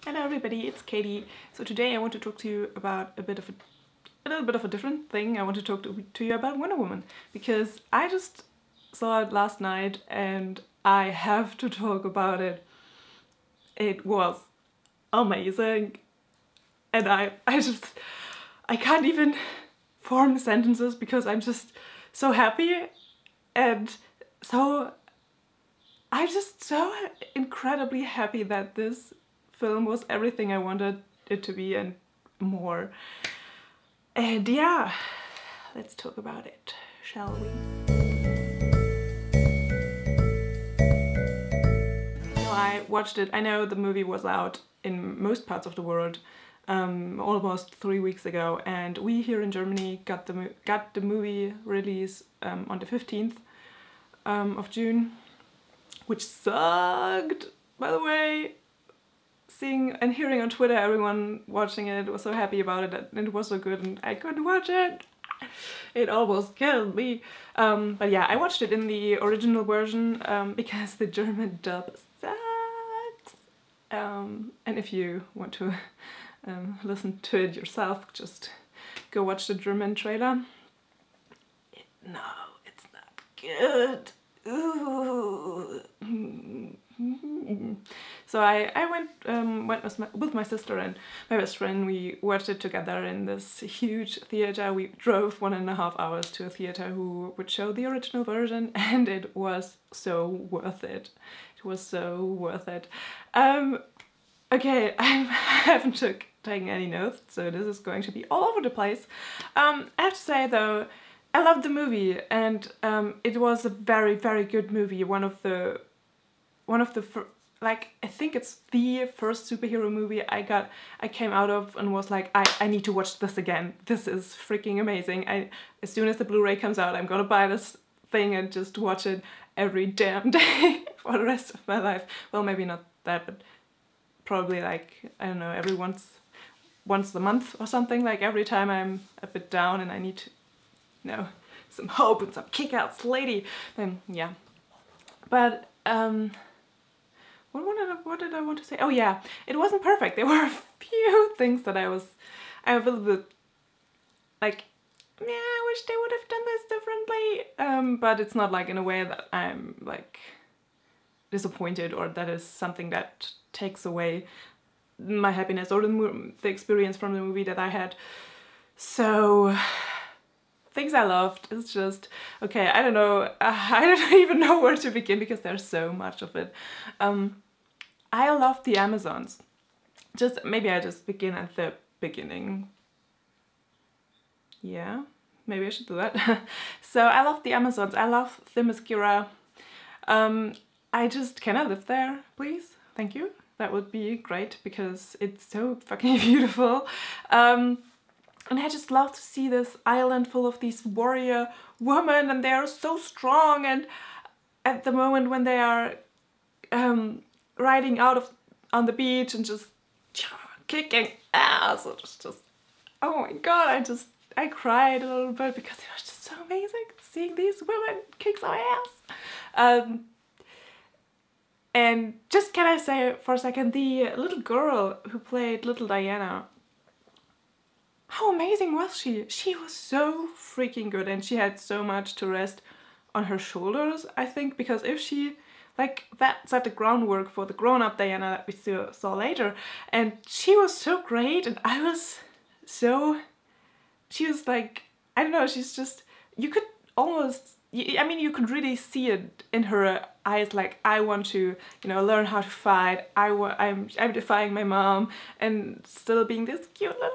Hello everybody, it's Katie. So today I want to talk to you about a little bit of a different thing. I want to talk to you about Wonder Woman because I just saw it last night and I have to talk about it. It was amazing and I can't even form sentences because I'm just so happy and I'm just so incredibly happy that this film was everything I wanted it to be and more. And yeah, let's talk about it, shall we? So I watched it. I know the movie was out in most parts of the world almost 3 weeks ago, and we here in Germany got the movie release on the 15th of June, which sucked, by the way. Seeing and hearing on Twitter everyone watching it was so happy about it and it was so good and I couldn't watch it. It almost killed me. But yeah, I watched it in the original version because the German dub sucks. And if you want to listen to it yourself, just go watch the German trailer. No, it's not good. Ooh. So I went with my sister and my best friend. We watched it together in this huge theater. We drove 1.5 hours to a theater who would show the original version, and it was so worth it. It was so worth it. Okay, I haven't taken any notes, so this is going to be all over the place. I have to say though, I loved the movie, and it was a very, very good movie. One of the like, I think it's the first superhero movie I came out of and was like, I need to watch this again. This is freaking amazing. As soon as the Blu-ray comes out, I'm gonna buy this thing and just watch it every damn day for the rest of my life. Well, maybe not that, but probably like, I don't know, every once a month or something. Like every time I'm a bit down and I need to, you know, some hope and some kick-ass lady, then yeah. But what did I want to say? Oh yeah, it wasn't perfect. There were a few things that I'm a little bit like, yeah, I wish they would have done this differently. But it's not like in a way that I'm like disappointed or that is something that takes away my happiness or the experience from the movie that I had. So things I loved, it's just, okay, I don't know, I don't even know where to begin because there's so much of it. I loved the Amazons. Maybe I just begin at the beginning. Yeah, maybe I should do that. So I love the Amazons, I love Themyscira. Can I live there, please? Thank you. That would be great because it's so fucking beautiful. And I just love to see this island full of these warrior women, and they are so strong, and at the moment when they are riding out on the beach and just kicking ass, it's just, oh my god, I cried a little bit because it was just so amazing seeing these women kick some ass. And just, can I say for a second, the little girl who played Little Diana, how amazing was she? She was so freaking good, and she had so much to rest on her shoulders, I think, because if she, like, that set the groundwork for the grown-up Diana that we saw later, and she was so great, and she was like, I don't know, she's just, you could almost, I mean, you could really see it in her eyes, like, I want to, you know, learn how to fight, I'm defying my mom, and still being this cute little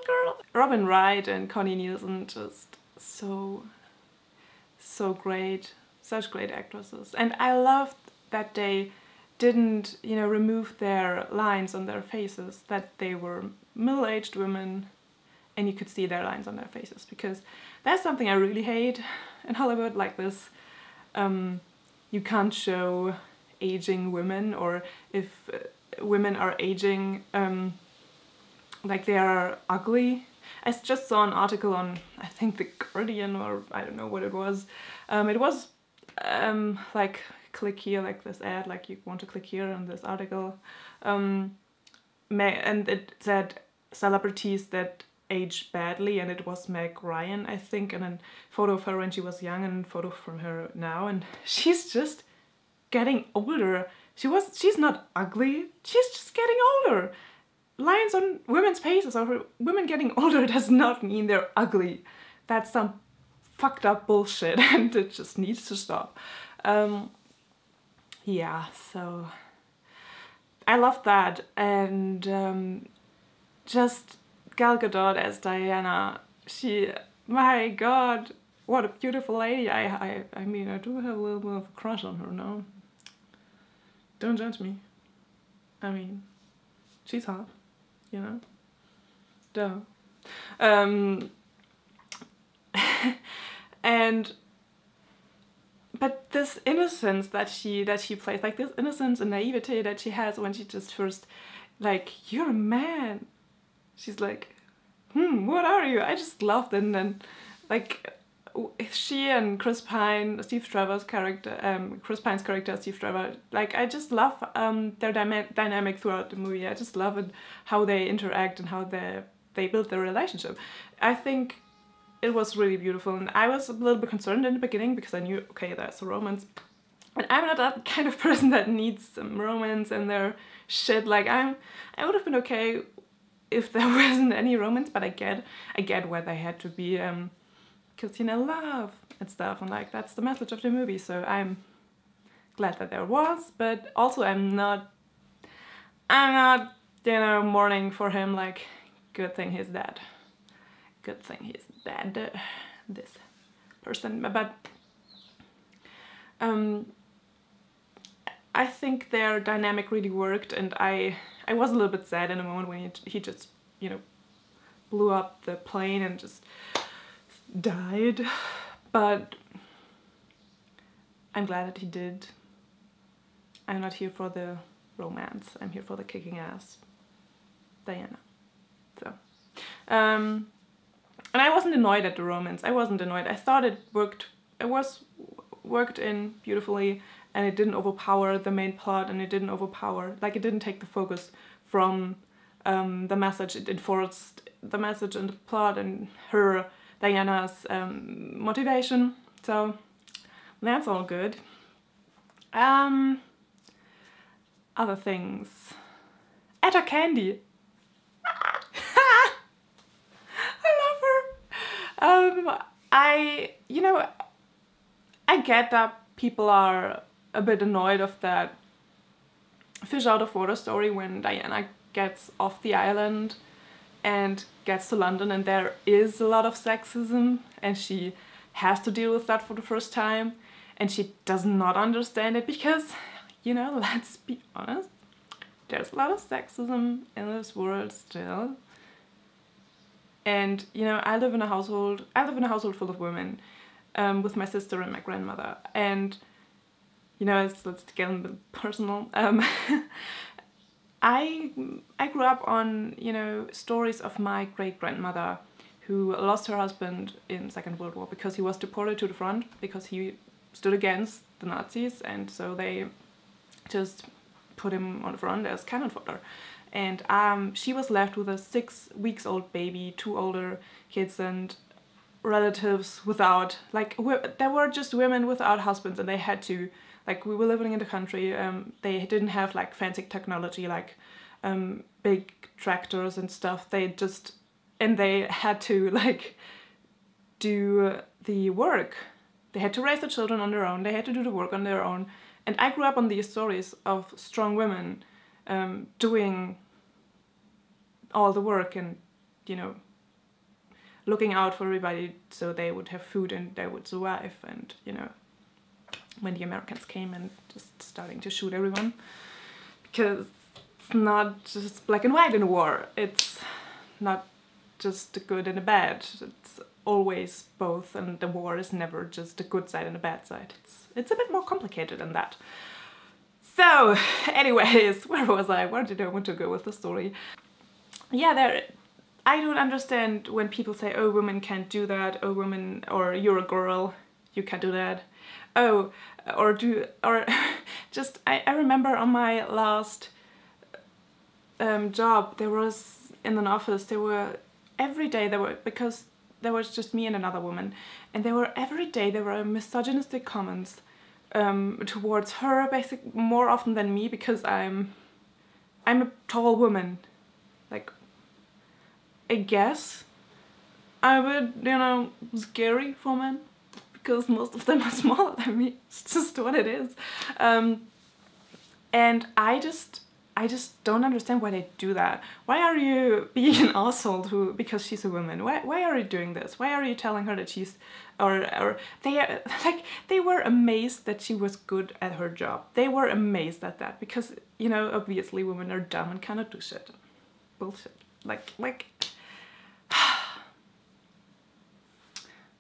girl. Robin Wright and Connie Nielsen, just so great, such great actresses. And I loved that they didn't, you know, remove their lines on their faces, that they were middle-aged women and you could see their lines on their faces, because that's something I really hate in Hollywood, like this. You can't show aging women, or if women are aging, like they are ugly. I just saw an article on, I think, The Guardian, or I don't know what it was. It was like click here, like this ad, like you want to click here on this article. And it said celebrities that age badly, and it was Meg Ryan, I think, and a photo of her when she was young and a photo from her now, and she's just getting older. She's not ugly, she's just getting older. Lines on women's faces or women getting older does not mean they're ugly. That's some fucked up bullshit and it just needs to stop. Yeah, so I love that. And just Gal Gadot as Diana, my god, what a beautiful lady. I mean, I do have a little bit of a crush on her now. Don't judge me. I mean, she's hot, you know? Duh. But this innocence that she plays, like this innocence and naivete that she has when she just first, like, you're a man. She's like, what are you? I just loved it. And then, like, she and Chris Pine, Steve Trevor's character, Chris Pine's character, Steve Trevor, like, I just love their dynamic throughout the movie. I just love it, how they interact and how they build their relationship. I think it was really beautiful, and I was a little bit concerned in the beginning because I knew, okay, there's a romance. And I'm not that kind of person that needs some romance in their shit. Like, I would have been okay if there wasn't any romance, but I get where they had to be, because, you know, love and stuff, and like, that's the message of the movie, so I'm glad that there was, but also I'm not, you know, mourning for him, like, good thing he's dead. Good thing he's dead, this person, but I think their dynamic really worked, and I was a little bit sad in a moment when he just, you know, blew up the plane and just died, but I'm glad that he did. I'm not here for the romance, I'm here for the kicking ass Diana. So, and I wasn't annoyed at the romance. I wasn't annoyed. I thought it worked. It was worked in beautifully, and it didn't overpower the main plot, and it didn't overpower, like, it didn't take the focus from the message. It enforced the message and the plot and her, Diana's, motivation. So that's all good. Other things. Etta Candy. You know, I get that people are a bit annoyed of that fish out of water story when Diana gets off the island and gets to London, and there is a lot of sexism and she has to deal with that for the first time, and she does not understand it because, you know, let's be honest, there's a lot of sexism in this world still. And, you know, I live in a household full of women, with my sister and my grandmother. And, you know, let's get a bit personal. I grew up on, you know, stories of my great-grandmother who lost her husband in Second World War because he was deported to the front because he stood against the Nazis, and so they just put him on the front as cannon fodder. And she was left with a 6-week-old baby, 2 older kids, and relatives without, like, there were just women without husbands, and they had to, like, we were living in the country, they didn't have, like, fancy technology, like, big tractors and stuff. They just, and they had to, like, do the work. They had to raise the children on their own, they had to do the work on their own. And I grew up on these stories of strong women doing all the work and, you know, looking out for everybody so they would have food and they would survive. And, you know, when the Americans came and just starting to shoot everyone, because it's not just black and white in a war, it's not just the good and the bad, it's always both, and the war is never just the good side and the bad side. It's a bit more complicated than that. So, anyways, where was I? Where did I want to go with the story? Yeah, I don't understand when people say, oh, women can't do that, oh, women, or you're a girl, you can't do that. Oh, or just I remember on my last job, there was in an office, there were every day there were, because there was just me and another woman, and every day there were misogynistic comments towards her, more often than me, because I'm a tall woman. Like, I guess I'm a bit, you know, scary for men, because most of them are smaller than me. It's just what it is. And I just don't understand why they do that. Why are you being an asshole because she's a woman? Why are you doing this? Why are you telling her that she's, or they were amazed that she was good at her job. They were amazed at that because, you know, obviously women are dumb and cannot do shit. Bullshit. Like,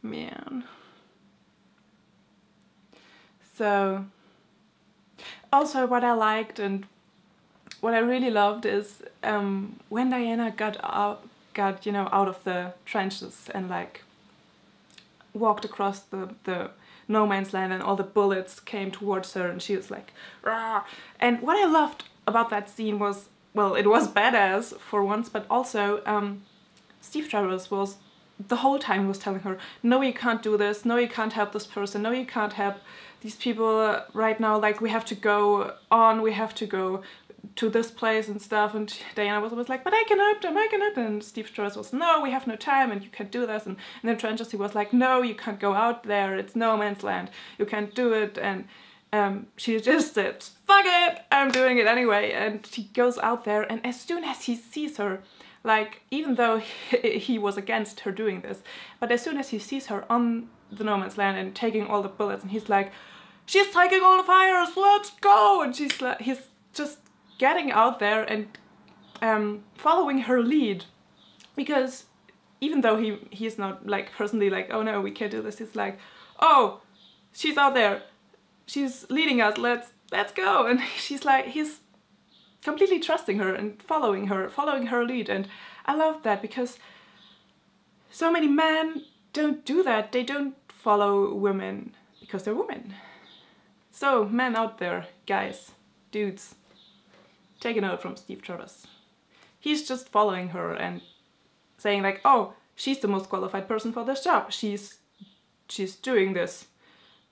man. So, also what I liked and what I really loved is when Diana got you know, out of the trenches and like walked across the no man's land, and all the bullets came towards her, and she was like, rah! And what I loved about that scene was, well, it was badass for once, but also Steve Travers was, the whole time he was telling her, no, you can't do this, no, you can't help this person, no, you can't help these people right now, like, we have to go on, we have to go to this place and stuff. And Diana was like, but I can help them, and Steve Travers was, no, we have no time and you can't do this. And then Trenches, he was like, no, you can't go out there, it's no man's land, you can't do it. And she just said, fuck it, I'm doing it anyway. And she goes out there, and as soon as he sees her, like, even though he was against her doing this, but as soon as he sees her on the no man's land and taking all the bullets, and he's like, she's taking all the fires, let's go! And she's like, he's just getting out there and following her lead, because even though he's not like personally like, oh no, we can't do this, he's like, oh, she's out there, she's leading us, let's go. And she's like, he's completely trusting her and following her lead. And I love that, because so many men don't do that. They don't follow women because they're women. So men out there, guys, dudes, take a note from Steve Travers. He's just following her and saying like, oh, she's the most qualified person for this job. She's doing this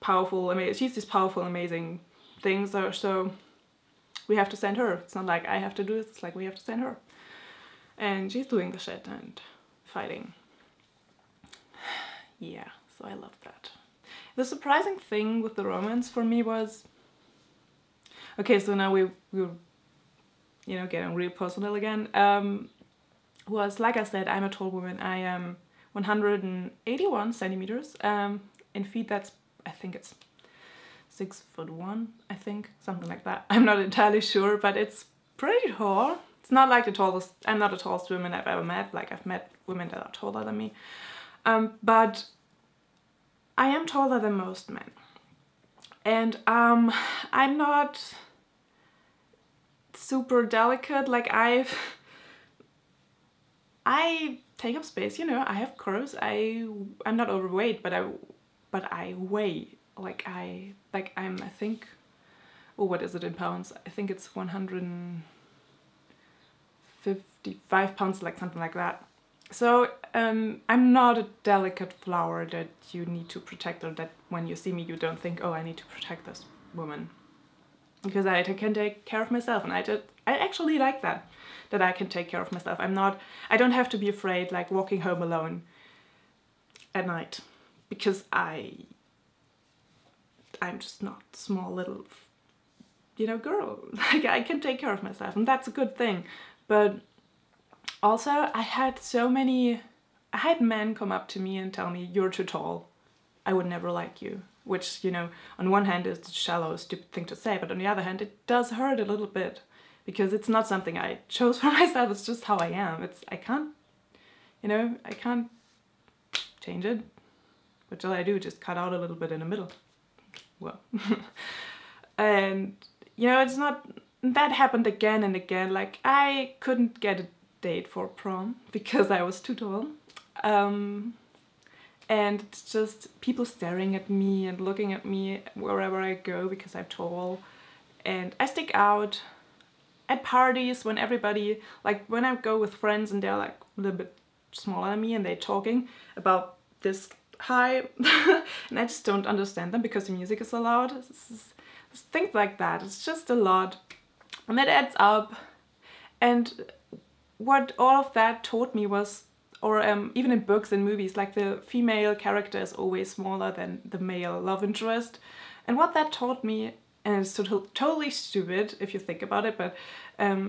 powerful, she's this powerful, amazing thing. So we have to send her. It's not like I have to do this, it's like we have to send her. And she's doing the shit and fighting. Yeah, so I love that. The surprising thing with the romance for me was, okay, so now we're, you know, getting real personal again, was, like I said, I'm a tall woman. I am 181 centimeters. In feet, that's, I think it's 6'1", I think, something like that. I'm not entirely sure, but it's pretty tall. It's not like the tallest, I'm not the tallest woman I've ever met. Like, I've met women that are taller than me. But I am taller than most men. And I'm not super delicate. Like, I take up space, you know, I have curves. I'm not overweight, but I weigh. Like, I'm, I think, oh, what is it in pounds? I think it's 155 pounds, like something like that. So I'm not a delicate flower that you need to protect, or that when you see me you don't think, oh, I need to protect this woman. Because I can take care of myself, and I actually like that I can take care of myself. I don't have to be afraid, like, walking home alone at night, because I'm just not a small little, you know, girl. Like, I can take care of myself, and that's a good thing. But also, I had men come up to me and tell me, you're too tall, I would never like you. Which, you know, on one hand is a shallow, stupid thing to say, but on the other hand, it does hurt a little bit, because it's not something I chose for myself, it's just how I am. I can't, you know, I can't change it. What shall I do? Just cut out a little bit in the middle. Well, and, you know, it's not, that happened again and again. Like, I couldn't get a date for prom because I was too tall. and it's just people staring at me and looking at me wherever I go because I'm tall, and I stick out at parties when everybody, like when I go with friends and they're like a little bit smaller than me and they're talking about this high and I just don't understand them because the music is so loud. It's things like that. It's just a lot and that adds up. And what all of that taught me was, or even in books and movies, like the female character is always smaller than the male love interest. And what that taught me, and it's totally stupid if you think about it, but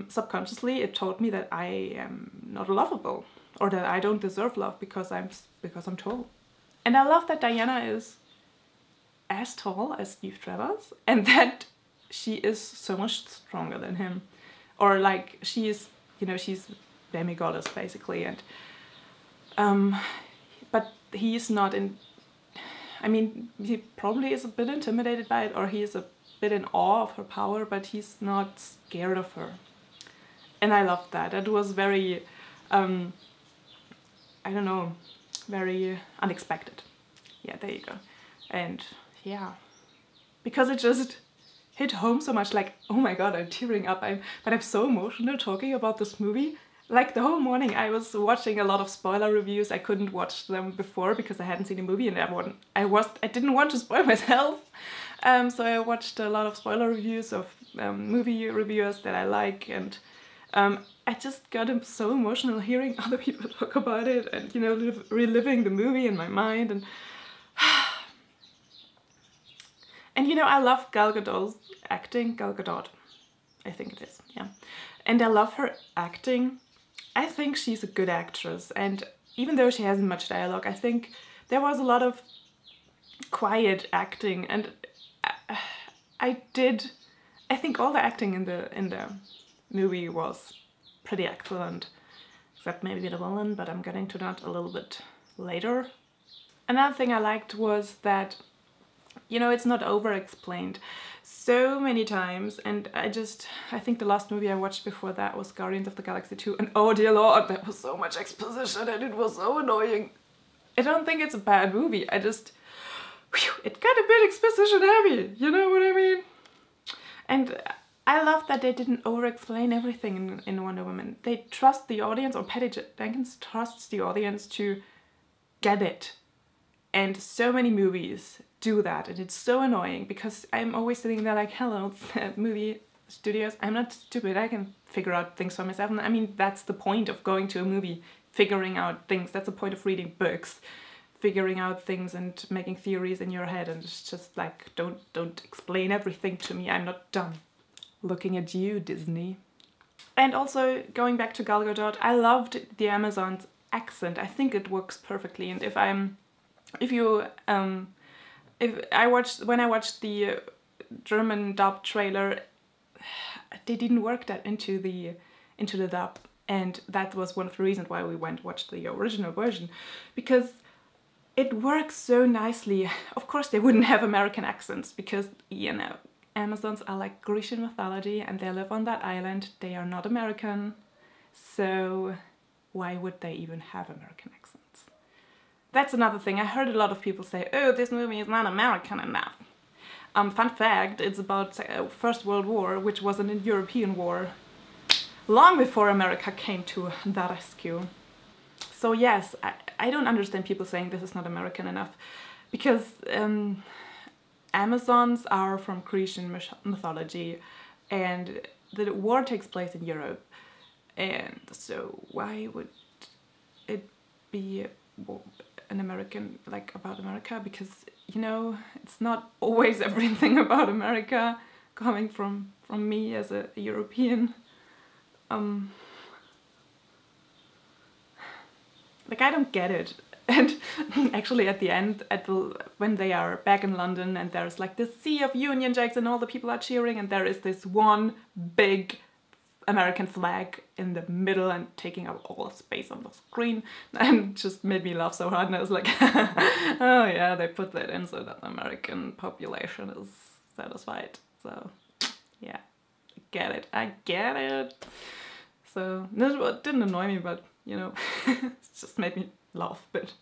subconsciously it taught me that I am not lovable, or that I don't deserve love because I'm tall. And I love that Diana is as tall as Steve Travers, and that she is so much stronger than him, or like she is, you know, she's demigoddess basically, and but he's not in. I mean, he probably is a bit intimidated by it, or he is a bit in awe of her power, but he's not scared of her. And I loved that. It was very, I don't know, very unexpected. Yeah, there you go. And yeah, because it just hit home so much, like, oh my god, I'm tearing up. But I'm so emotional talking about this movie. Like the whole morning I was watching a lot of spoiler reviews. I couldn't watch them before because I hadn't seen the movie and I didn't want to spoil myself. So I watched a lot of spoiler reviews of movie reviewers that I like, and I just got so emotional hearing other people talk about it and, you know, reliving the movie in my mind. And you know, I love Gal Gadot's acting. Gal Gadot, I think it is, yeah. And I love her acting. I think she's a good actress, and even though she hasn't much dialogue, I think there was a lot of quiet acting, and I think all the acting in the movie was pretty excellent, except maybe the villain, but I'm getting to that a little bit later. Another thing I liked was that, you know, it's not over-explained so many times, and I think the last movie I watched before that was Guardians of the Galaxy 2, and oh dear lord, there was so much exposition and it was so annoying. I don't think it's a bad movie, it got a bit exposition heavy, you know what I mean? And I love that they didn't over-explain everything in Wonder Woman. They trust the audience, or Patty Jenkins trusts the audience to get it. And so many movies do that, and it's so annoying because I'm always sitting there like, hello, movie studios, I'm not stupid, I can figure out things for myself. And I mean, that's the point of going to a movie, figuring out things. That's the point of reading books, figuring out things and making theories in your head. And it's just like, don't explain everything to me, I'm not dumb. Looking at you, Disney. And also, going back to Gal Gadot, I loved the Amazon's accent. I think it works perfectly, and when I watched the German dub trailer, they didn't work that into the dub, and that was one of the reasons why we watched the original version, because it works so nicely. Of course they wouldn't have American accents because, you know, Amazons are like Grecian mythology and they live on that island. They are not American, so why would they even have American accents? That's another thing. I heard a lot of people say, oh, this movie is not American enough. Fun fact, it's about First World War, which was an European war, long before America came to the rescue. So yes, I don't understand people saying this is not American enough, because Amazons are from Grecian mythology, and the war takes place in Europe, and so why would it be an American, like, about America? Because, you know, it's not always everything about America coming from me as a European. Like, I don't get it. And actually at the end, when they are back in London and there's like this sea of Union Jacks and all the people are cheering, and there is this one big American flag in the middle and taking up all the space on the screen, and just made me laugh so hard. And I was like, oh yeah, they put that in so that the American population is satisfied. So yeah, I get it. So this didn't annoy me, but you know, it just made me laugh a bit.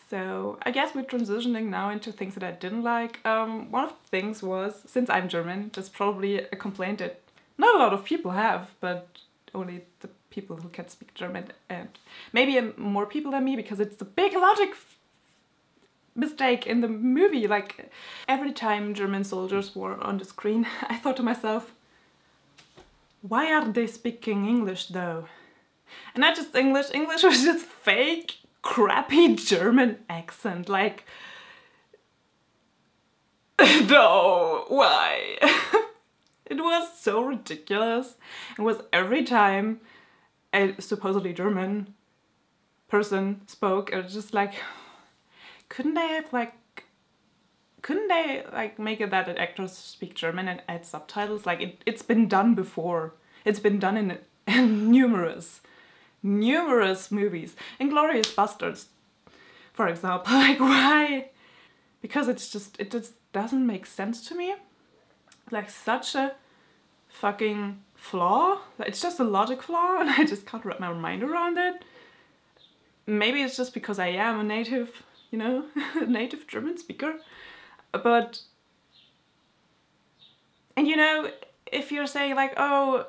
So I guess we're transitioning now into things that I didn't like. One of the things was, since I'm German, that's probably a complaint that not a lot of people have, but only the people who can speak German, and maybe more people than me, because it's a big logic mistake in the movie. Like, every time German soldiers were on the screen, I thought to myself, why are they speaking English though? And not just English, English was just fake, crappy German accent. Like, no, why? It was so ridiculous. It was every time a supposedly German person spoke, it was just like, couldn't they make it that actors speak German and add subtitles? Like, it's been done before. It's been done in numerous movies. Inglourious Basterds, for example. Like, why? Because it just doesn't make sense to me. Like, such a fucking flaw. It's just a logic flaw, and I just can't wrap my mind around it. Maybe it's just because I am a native, you know, native German speaker. But, and you know, if you're saying like, oh,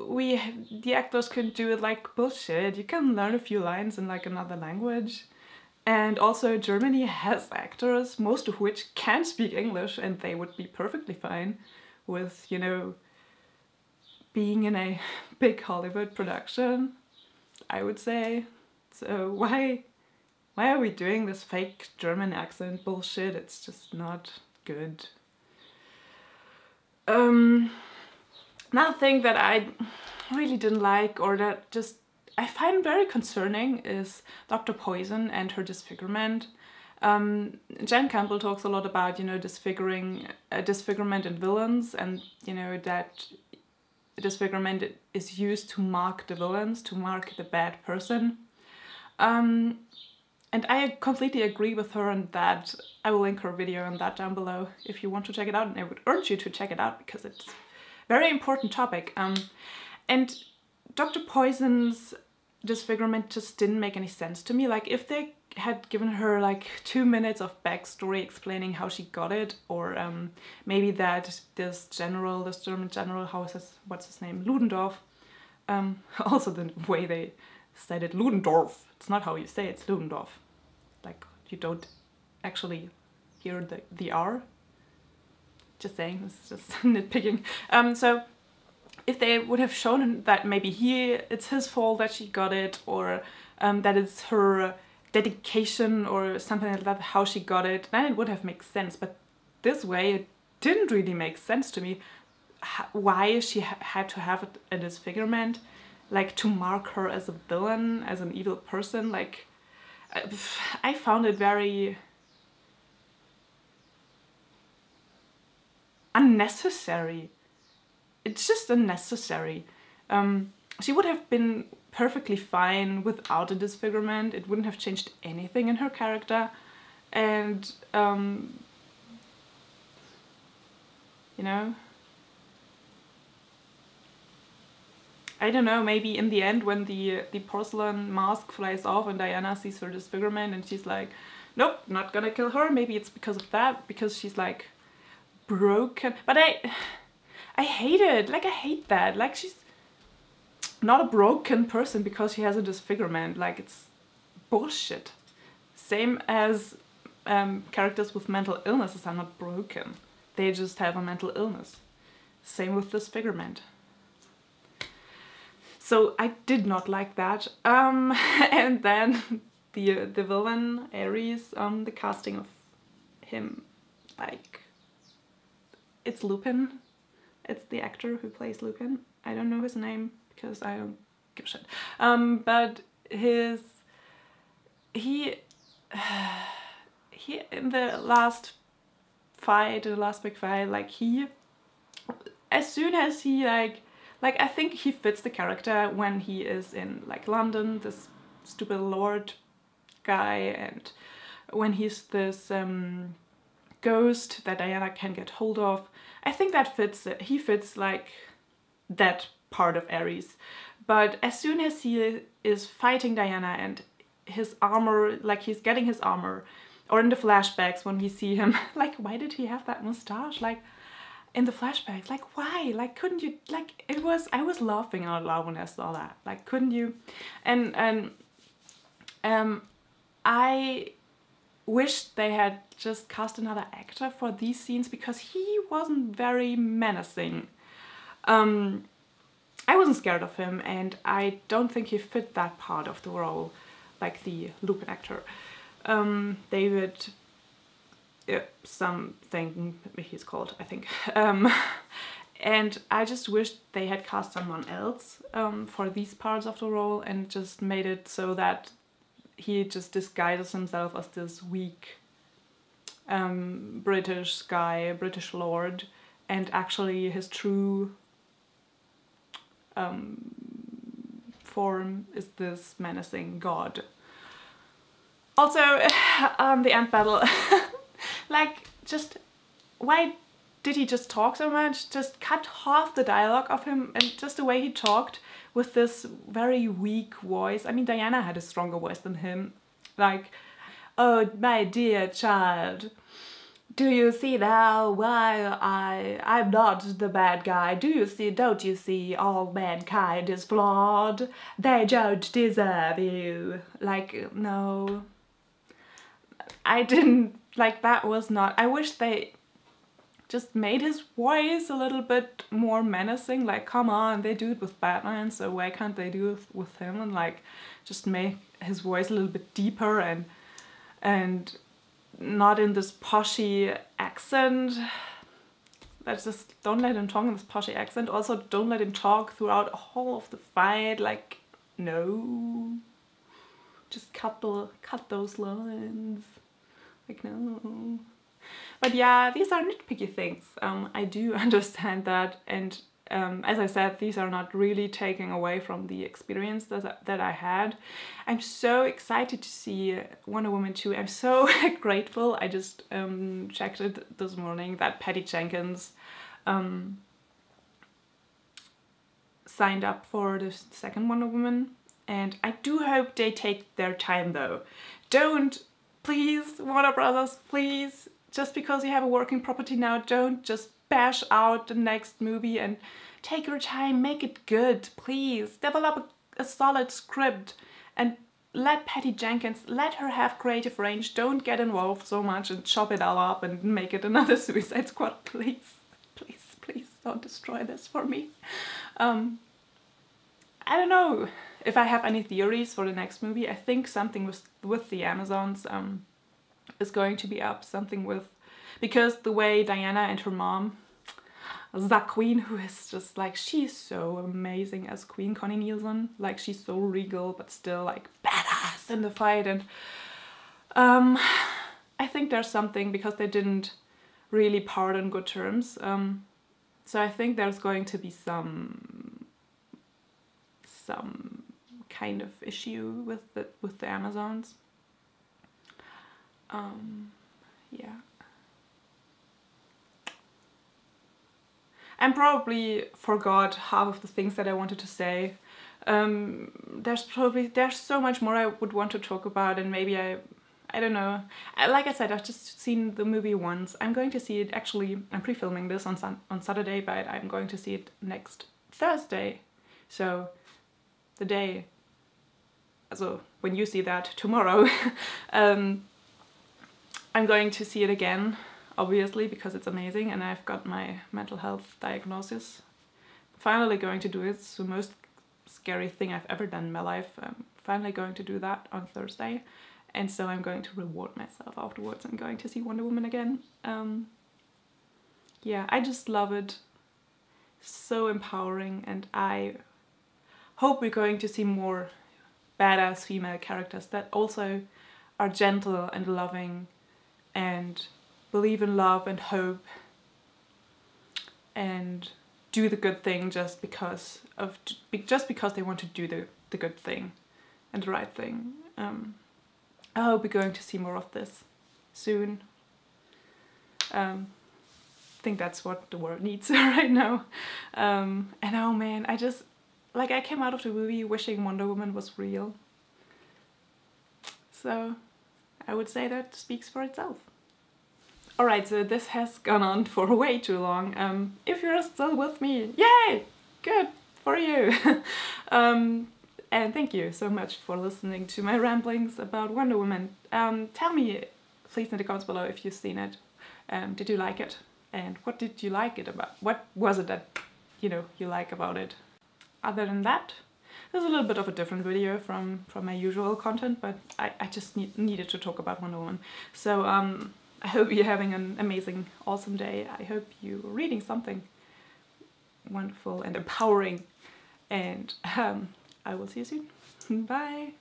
the actors couldn't do it, like, bullshit. You can learn a few lines in like another language. And also Germany has actors, most of which can speak English, and they would be perfectly fine with, you know, being in a big Hollywood production, I would say. So why are we doing this fake German accent bullshit? It's just not good. Another thing that I really didn't like, or that just I find very concerning, is Dr. Poison and her disfigurement. Jen Campbell talks a lot about, you know, disfigurement in villains, and, you know, that disfigurement is used to mark the villains, to mark the bad person. And I completely agree with her on that. I will link her video on that down below if you want to check it out, and I would urge you to check it out because it's a very important topic. And Dr. Poison's disfigurement just didn't make any sense to me. Like, if they had given her like 2 minutes of backstory explaining how she got it, or maybe that this German general, what's his name, Ludendorff, also the way they said it, Ludendorff, it's not how you say it, it's Ludendorff. Like, you don't actually hear the R. Just saying, this is just nitpicking. So if they would have shown that maybe it's his fault that she got it, or that it's her dedication or something like that, how she got it, then it would have made sense. But this way, it didn't really make sense to me. Why she had to have a disfigurement, like to mark her as a villain, as an evil person. Like, I found it very unnecessary. It's just unnecessary. She would have been perfectly fine without a disfigurement. It wouldn't have changed anything in her character. And, you know, I don't know, maybe in the end when the porcelain mask flies off and Diana sees her disfigurement and she's like, nope, not gonna kill her. Maybe it's because of that, because she's like broken. But I hate it. Like, I hate that. Like, she's not a broken person because she has a disfigurement. Like, it's bullshit. Same as characters with mental illnesses are not broken. They just have a mental illness. Same with disfigurement. So I did not like that. And then the villain, Ares, the casting of him, like, it's Lupin. It's the actor who plays Lupin. I don't know his name because I don't give a shit. But he in the last fight, the last big fight, like, as soon as he like I think he fits the character when he is in like London, this stupid lord guy, and when he's this ghost that Diana can get hold of. I think that fits it. He fits like that part of Ares. But as soon as he is fighting Diana and his armor, like he's getting his armor, or in the flashbacks when we see him, like, why did he have that mustache? Like, in the flashbacks, like, why? Like, couldn't you, like, I was laughing out loud when I saw that. Like, couldn't you? And I wish they had just cast another actor for these scenes, because he wasn't very menacing. I wasn't scared of him, and I don't think he fit that part of the role, like the Lupin actor. David something he's called, I think. And I just wish they had cast someone else for these parts of the role, and just made it so that he just disguises himself as this weak British guy, British lord, and actually his true form is this menacing god. Also, the end battle, like, just, why did he just talk so much? Just cut half the dialogue of him, and just the way he talked with this very weak voice. I mean, Diana had a stronger voice than him. Like, oh, my dear child, do you see now why I'm not the bad guy? Don't you see all mankind is flawed? They don't deserve you. Like, no. I didn't, like, that was not, I wish they just made his voice a little bit more menacing. Like, come on, they do it with Batman, so why can't they do it with him? And like, just make his voice a little bit deeper and not in this poshy accent. Let's just, don't let him talk in this poshy accent. Also, don't let him talk throughout all of the fight. Like, no. Just cut those lines. Like, no. But yeah, these are nitpicky things. I do understand that, and as I said, these are not really taking away from the experience that I had. I'm so excited to see Wonder Woman 2. I'm so grateful. I just checked it this morning that Patty Jenkins signed up for the second Wonder Woman, and I do hope they take their time though. Don't, please, Warner Brothers, please, just because you have a working property now, don't just bash out the next movie, and take your time, make it good, please. Develop a solid script and let Patty Jenkins, let her have creative range. Don't get involved so much and chop it all up and make it another Suicide Squad, please. Please, please don't destroy this for me. I don't know if I have any theories for the next movie. I think something with the Amazons is going to be up, something with, because the way Diana and her mom, the Queen, who is just like, she's so amazing as Queen Connie Nielsen, like, she's so regal but still like badass in the fight. And I think there's something, because they didn't really part on good terms, so I think there's going to be some kind of issue with the Amazons. Yeah. I probably forgot half of the things that I wanted to say. There's so much more I would want to talk about, and maybe I don't know. Like I said, I've just seen the movie once. I'm going to see it, actually, I'm pre-filming this on Saturday, but I'm going to see it next Thursday. So the day, so when you see that, tomorrow, I'm going to see it again, obviously, because it's amazing, and I've got my mental health diagnosis. Finally going to do it. It's the most scary thing I've ever done in my life. I'm finally going to do that on Thursday, and so I'm going to reward myself afterwards. I'm going to see Wonder Woman again. Yeah, I just love it. So empowering, and I hope we're going to see more badass female characters that also are gentle and loving and believe in love and hope and do the good thing just because they want to do the good thing and the right thing. I hope we're going to see more of this soon. think that's what the world needs right now. And oh man, I just, like, I came out of the movie wishing Wonder Woman was real. So I would say that speaks for itself. Alright, so this has gone on for way too long. If you're still with me, yay! Good for you! And thank you so much for listening to my ramblings about Wonder Woman. Tell me, please, in the comments below if you've seen it. Did you like it? And what did you like it about? What was it that, you know, you like about it? Other than that, there's a little bit of a different video from my usual content, but I just needed to talk about Wonder Woman. So I hope you're having an amazing, awesome day. I hope you're reading something wonderful and empowering. And I will see you soon. Bye!